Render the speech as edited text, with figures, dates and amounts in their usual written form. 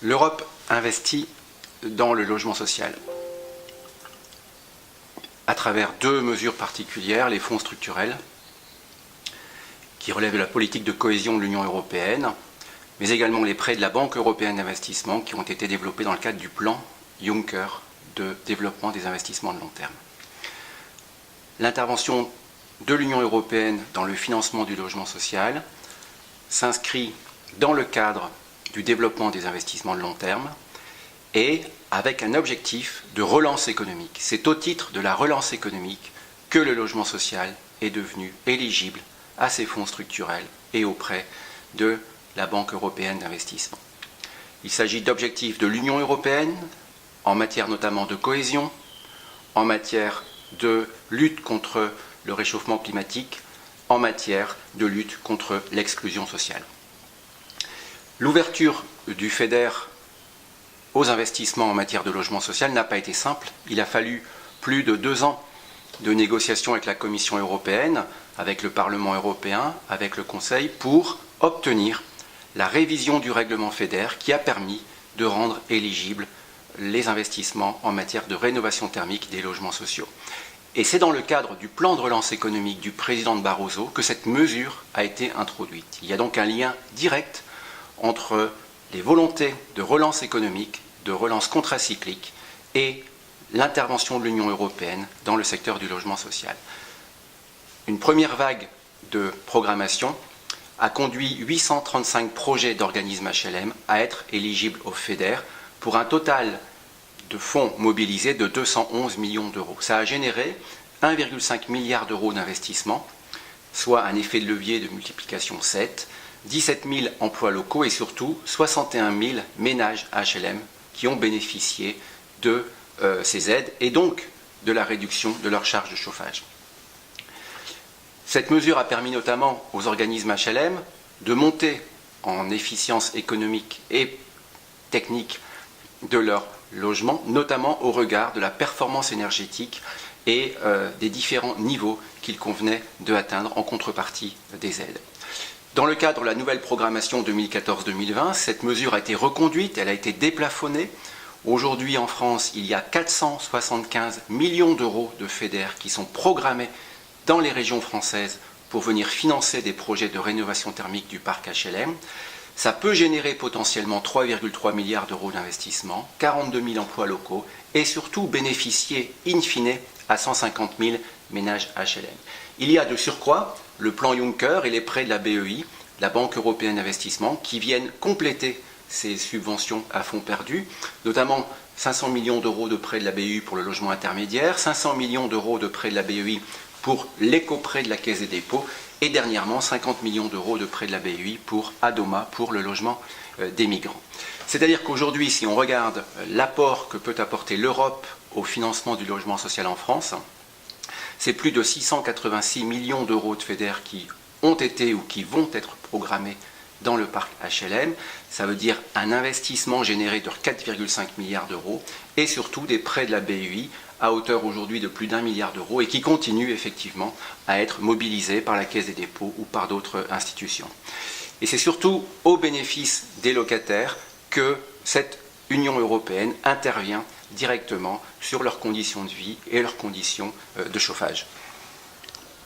L'Europe investit dans le logement social à travers deux mesures particulières, les fonds structurels, qui relèvent de la politique de cohésion de l'Union européenne, mais également les prêts de la Banque européenne d'investissement qui ont été développés dans le cadre du plan Juncker de développement des investissements de long terme. L'intervention de l'Union européenne dans le financement du logement social s'inscrit dans le cadre du développement des investissements de long terme et avec un objectif de relance économique. C'est au titre de la relance économique que le logement social est devenu éligible à ces fonds structurels et auprès de la Banque européenne d'investissement. Il s'agit d'objectifs de l'Union européenne en matière notamment de cohésion, en matière de lutte contre le réchauffement climatique, en matière de lutte contre l'exclusion sociale. L'ouverture du FEDER aux investissements en matière de logement social n'a pas été simple. Il a fallu plus de 2 ans de négociations avec la Commission européenne, avec le Parlement européen, avec le Conseil, pour obtenir la révision du règlement FEDER qui a permis de rendre éligibles les investissements en matière de rénovation thermique des logements sociaux. Et c'est dans le cadre du plan de relance économique du président Barroso que cette mesure a été introduite. Il y a donc un lien direct entre les volontés de relance économique, de relance contracyclique et l'intervention de l'Union européenne dans le secteur du logement social. Une première vague de programmation a conduit 835 projets d'organismes HLM à être éligibles au FEDER pour un total de fonds mobilisés de 211 millions d'euros. Ça a généré 1,5 milliard d'euros d'investissement, soit un effet de levier de multiplication 7, 17 000 emplois locaux et surtout 61 000 ménages HLM qui ont bénéficié de ces aides et donc de la réduction de leur charge de chauffage. Cette mesure a permis notamment aux organismes HLM de monter en efficience économique et technique de leur logement, notamment au regard de la performance énergétique et des différents niveaux qu'il convenait d'atteindre en contrepartie des aides. Dans le cadre de la nouvelle programmation 2014-2020, cette mesure a été reconduite, elle a été déplafonnée. Aujourd'hui en France, il y a 475 millions d'euros de FEDER qui sont programmés dans les régions françaises pour venir financer des projets de rénovation thermique du parc HLM. Ça peut générer potentiellement 3,3 milliards d'euros d'investissement, 42 000 emplois locaux et surtout bénéficier in fine à 150 000 ménages HLM. Il y a de surcroît le plan Juncker et les prêts de la BEI, la Banque européenne d'investissement, qui viennent compléter ces subventions à fonds perdus, notamment 500 millions d'euros de prêts de la BEI pour le logement intermédiaire, 500 millions d'euros de prêts de la BEI pour l'éco-prêt de la Caisse des dépôts et dernièrement 50 millions d'euros de prêts de la BEI pour Adoma, pour le logement des migrants. C'est-à-dire qu'aujourd'hui, si on regarde l'apport que peut apporter l'Europe au financement du logement social en France, c'est plus de 686 millions d'euros de FEDER qui ont été ou qui vont être programmés dans le parc HLM. Ça veut dire un investissement généré de 4,5 milliards d'euros et surtout des prêts de la BEI à hauteur aujourd'hui de plus d'1 milliard d'euros et qui continuent effectivement à être mobilisés par la Caisse des dépôts ou par d'autres institutions. Et c'est surtout au bénéfice des locataires que cette Union européenne intervient directement sur leurs conditions de vie et leurs conditions de chauffage.